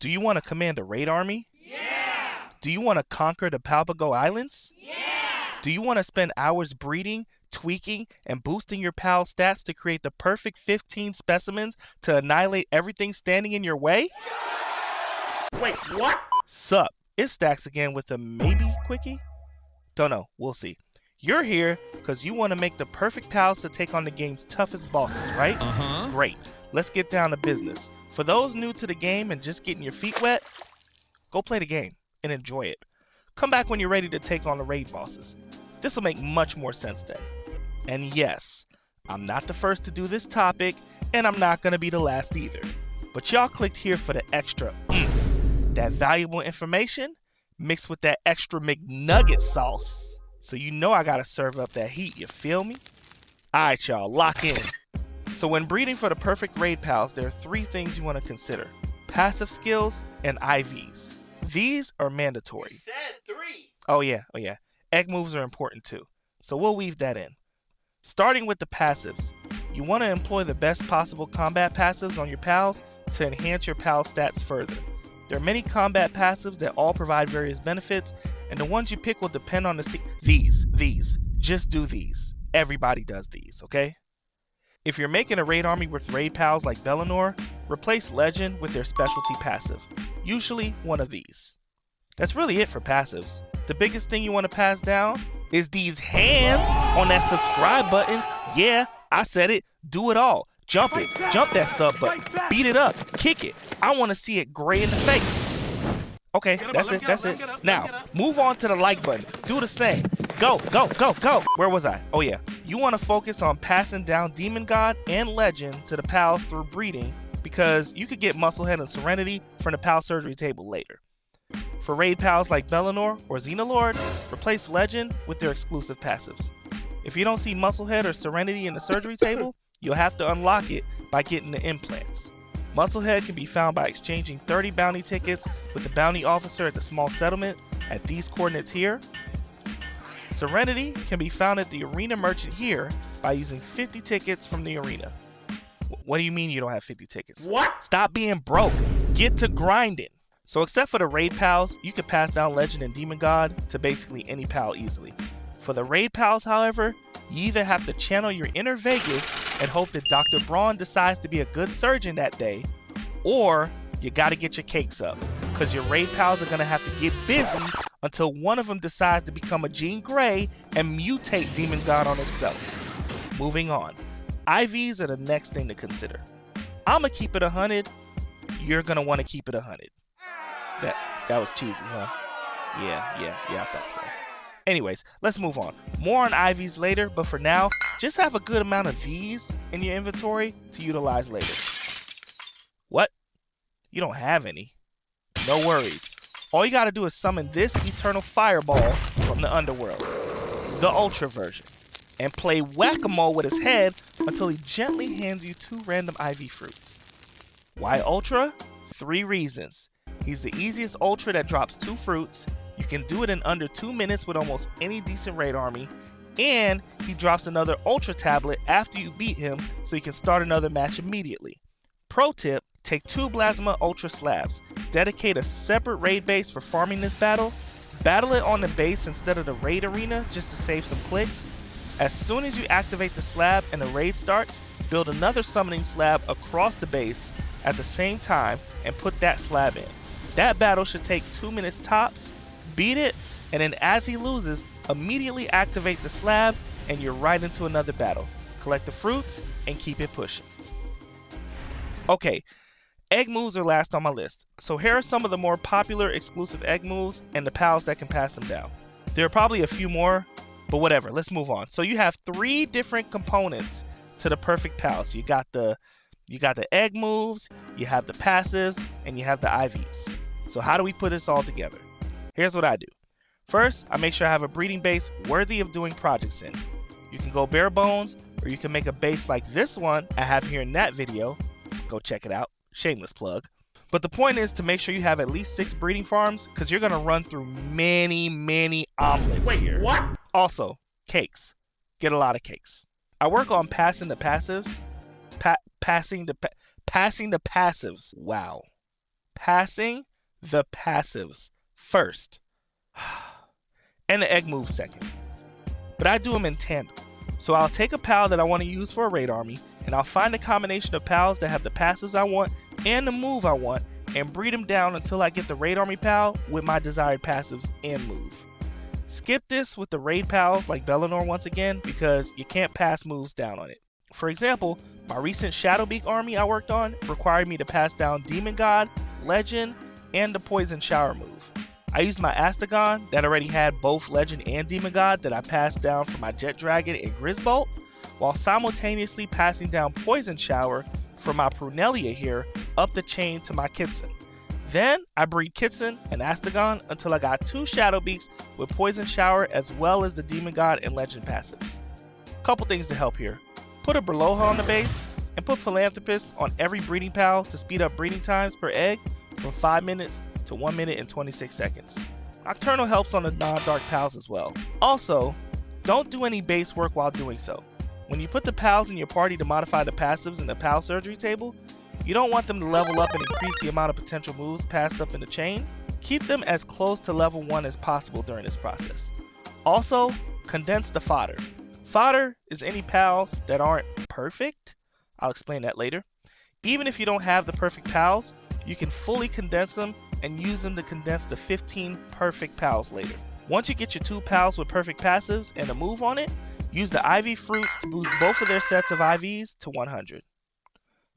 Do you want to command a raid army? Yeah! Do you want to conquer the Palpago Islands? Yeah! Do you want to spend hours breeding, tweaking, and boosting your pal stats to create the perfect 15 specimens to annihilate everything standing in your way? Wait, what? Sup, it's Stacks again with a maybe quickie? Don't know, we'll see. You're here because you want to make the perfect pals to take on the game's toughest bosses, right? Great, let's get down to business. For those new to the game and just getting your feet wet, go play the game and enjoy it. Come back when you're ready to take on the raid bosses. This will make much more sense then. And yes, I'm not the first to do this topic, and I'm not going to be the last either. But y'all clicked here for the extra oomph, that valuable information mixed with that extra McNugget sauce. So you know I gotta serve up that heat, you feel me? Alright y'all, lock in. So when breeding for the perfect raid pals, there are 3 things you want to consider. Passive skills and IVs. These are mandatory. You said 3. Oh yeah. Egg moves are important too. So we'll weave that in. Starting with the passives. You want to employ the best possible combat passives on your pals to enhance your pal stats further. There are many combat passives that all provide various benefits, and the ones you pick will depend on these. Just do these. Everybody does these, okay? If you're making a raid army with raid pals like Bellanoir, replace Legend with their specialty passive, usually one of these. That's really it for passives. The biggest thing you want to pass down is these hands on that subscribe button. Yeah, I said it. Do it all. Jump it. Jump that sub button. Beat it up. Kick it. I want to see it gray in the face. Okay, that's it. Now, move on to the like button. Do the same. Go. Where was I? Oh yeah. You want to focus on passing down Demon God and Legend to the pals through breeding, because you could get Musclehead and Serenity from the pal surgery table later. For raid pals like Bellanoir or Xenolord, replace Legend with their exclusive passives. If you don't see Musclehead or Serenity in the surgery table, you'll have to unlock it by getting the implants. Musclehead can be found by exchanging 30 bounty tickets with the bounty officer at the small settlement at these coordinates here. Serenity can be found at the arena merchant here by using 50 tickets from the arena. What do you mean you don't have 50 tickets? What? Stop being broke. Get to grinding. So except for the raid pals, you can pass down Legend and Demon God to basically any pal easily. For the raid pals, however, you either have to channel your inner Vegas and hope that Dr. Braun decides to be a good surgeon that day, or you gotta get your cakes up, because your raid pals are gonna have to get busy until one of them decides to become a Jean Grey and mutate Demon God on itself. Moving on. IVs are the next thing to consider. I'ma keep it 100. You're gonna want to keep it 100. That was cheesy, huh? Yeah, I thought so. Anyways, let's move on. More on IVs later, but for now, just have a good amount of these in your inventory to utilize later. What? You don't have any? No worries. All you gotta do is summon this Eternal Fireball from the Underworld, the Ultra version, and play whack-a-mole with his head until he gently hands you 2 random IV fruits. Why Ultra? 3 reasons. He's the easiest Ultra that drops 2 fruits, you can do it in under 2 minutes with almost any decent raid army, and he drops another Ultra tablet after you beat him so you can start another match immediately. Pro tip, take 2 Blazamut Ultra slabs, dedicate a separate raid base for farming this battle it on the base instead of the raid arena just to save some clicks. As soon as you activate the slab and the raid starts, build another summoning slab across the base at the same time and put that slab in. That battle should take 2 minutes tops. Beat it, and then as he loses, immediately activate the slab and you're right into another battle. Collect the fruits and keep it pushing. Okay, egg moves are last on my list. So here are some of the more popular exclusive egg moves and the pals that can pass them down. There are probably a few more, but whatever, let's move on. So you have 3 different components to the perfect pals. You got the egg moves, you have the passives, and you have the IVs. So how do we put this all together? Here's what I do. First, I make sure I have a breeding base worthy of doing projects in. You can go bare bones, or you can make a base like this one I have here in that video. Go check it out. Shameless plug. But the point is to make sure you have at least 6 breeding farms, because you're going to run through many omelets here. What? Also, cakes. Get a lot of cakes. I work on passing the passives. Passing the passives. Wow. passing the passives first, and the egg moves second. But I do them in tandem. So I'll take a pal that I want to use for a raid army, and I'll find a combination of pals that have the passives I want and the move I want, and breed them down until I get the raid army pal with my desired passives and move. Skip this with the raid pals like Bellanoir once again, because you can't pass moves down on it. For example, my recent Shadowbeak army I worked on required me to pass down Demon God, Legend, and the Poison Shower move. I used my Astagon that already had both Legend and Demon God that I passed down for my Jet Dragon and Grizzbolt, while simultaneously passing down Poison Shower for my Prunelia here up the chain to my Kitson. Then I breed Kitson and Astagon until I got 2 Shadowbeaks with Poison Shower as well as the Demon God and Legend passives. Couple things to help here. Put a Braloha on the base and put Philanthropist on every breeding pal to speed up breeding times per egg from 5 minutes to 1 minute and 26 seconds. Nocturnal helps on the non-dark pals as well. Also, don't do any base work while doing so. When you put the pals in your party to modify the passives in the pal surgery table, you don't want them to level up and increase the amount of potential moves passed up in the chain. Keep them as close to level 1 as possible during this process. Also, condense the fodder. Fodder is any pals that aren't perfect. I'll explain that later. Even if you don't have the perfect pals, you can fully condense them and use them to condense the 15 perfect pals later. Once you get your 2 pals with perfect passives and a move on it, use the IV fruits to boost both of their sets of IVs to 100.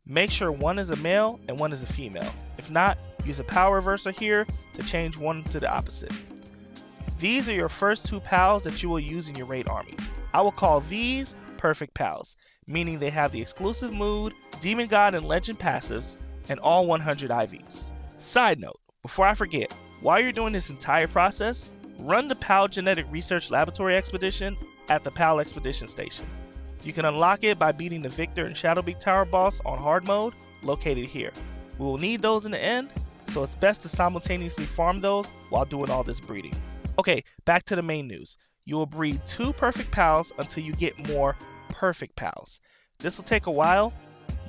Make sure one is a male and one is a female. If not, use a power reverser here to change one to the opposite. These are your first 2 pals that you will use in your raid army. I will call these perfect pals, meaning they have the exclusive mood, Demon God and Legend passives, and all 100 IVs. Side note, before I forget, while you're doing this entire process, run the PAL Genetic Research Laboratory Expedition at the PAL Expedition Station. You can unlock it by beating the Victor and Shadowbeak Tower boss on hard mode, located here. We will need those in the end, so it's best to simultaneously farm those while doing all this breeding. Okay, back to the main news. You will breed 2 perfect pals until you get more perfect pals. This will take a while.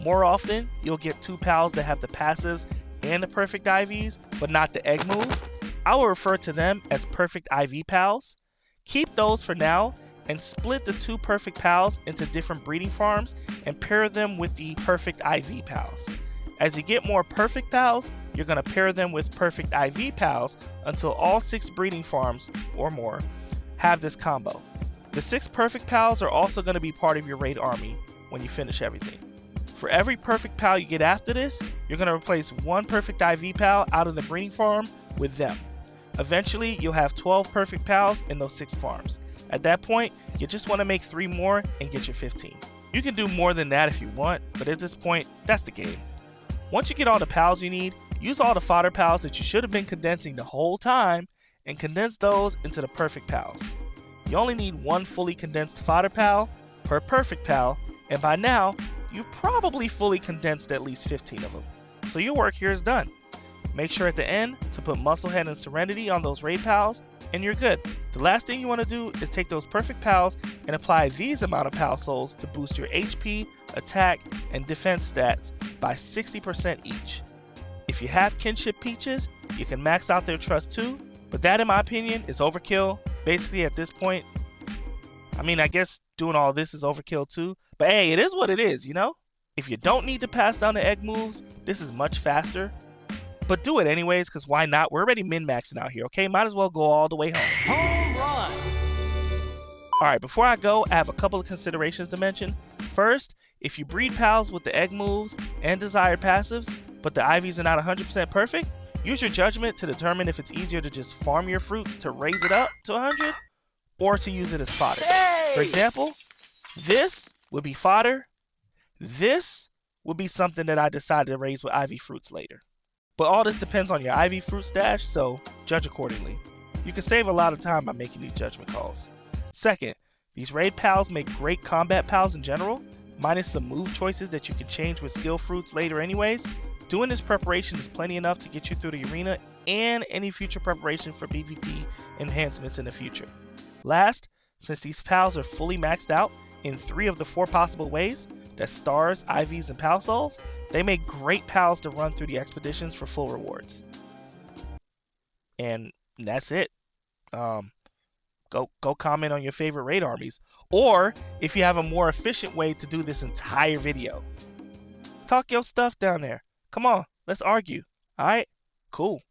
More often, you'll get 2 pals that have the passives and the perfect IVs, but not the egg move. I will refer to them as perfect IV pals. Keep those for now and split the 2 perfect pals into different breeding farms and pair them with the perfect IV pals. As you get more perfect pals, you're going to pair them with perfect IV pals until all 6 breeding farms or more have this combo. The 6 perfect pals are also going to be part of your raid army when you finish everything. For every perfect pal you get after this, you're going to replace 1 perfect IV pal out of the breeding farm with them. Eventually, you'll have 12 perfect pals in those 6 farms. At that point, you just want to make 3 more and get your 15. You can do more than that if you want, but at this point, that's the game. Once you get all the pals you need, use all the fodder pals that you should have been condensing the whole time and condense those into the perfect pals. You only need 1 fully condensed fodder pal per perfect pal, and by now, you've probably fully condensed at least 15 of them. So your work here is done. Make sure at the end to put Musclehead and Serenity on those raid pals, and you're good. The last thing you want to do is take those perfect pals and apply these amount of pal souls to boost your HP, attack, and defense stats by 60% each. If you have Kinship Peaches, you can max out their trust too, but that in my opinion is overkill. Basically at this point, I guess doing all this is overkill too, but hey, it is what it is, you know? If you don't need to pass down the egg moves, this is much faster. But do it anyways, because why not? We're already min-maxing out here, okay? Might as well go all the way home. Home run! Alright, before I go, I have a couple of considerations to mention. First, if you breed pals with the egg moves and desired passives, but the IVs are not 100% perfect, use your judgment to determine if it's easier to just farm your fruits to raise it up to 100, or to use it as fodder. Hey! For example, this would be fodder. This would be something that I decided to raise with IV fruits later. But all this depends on your IV fruit stash, so judge accordingly. You can save a lot of time by making these judgment calls. Second, these raid pals make great combat pals in general, minus some move choices that you can change with skill fruits later anyways. Doing this preparation is plenty enough to get you through the arena and any future preparation for PvP enhancements in the future. Last, since these pals are fully maxed out in 3 of the 4 possible ways, that stars, IVs, and pal souls, they make great pals to run through the expeditions for full rewards. And that's it. Go comment on your favorite raid armies, or if you have a more efficient way to do this entire video. Talk your stuff down there. Come on, let's argue. All right, cool.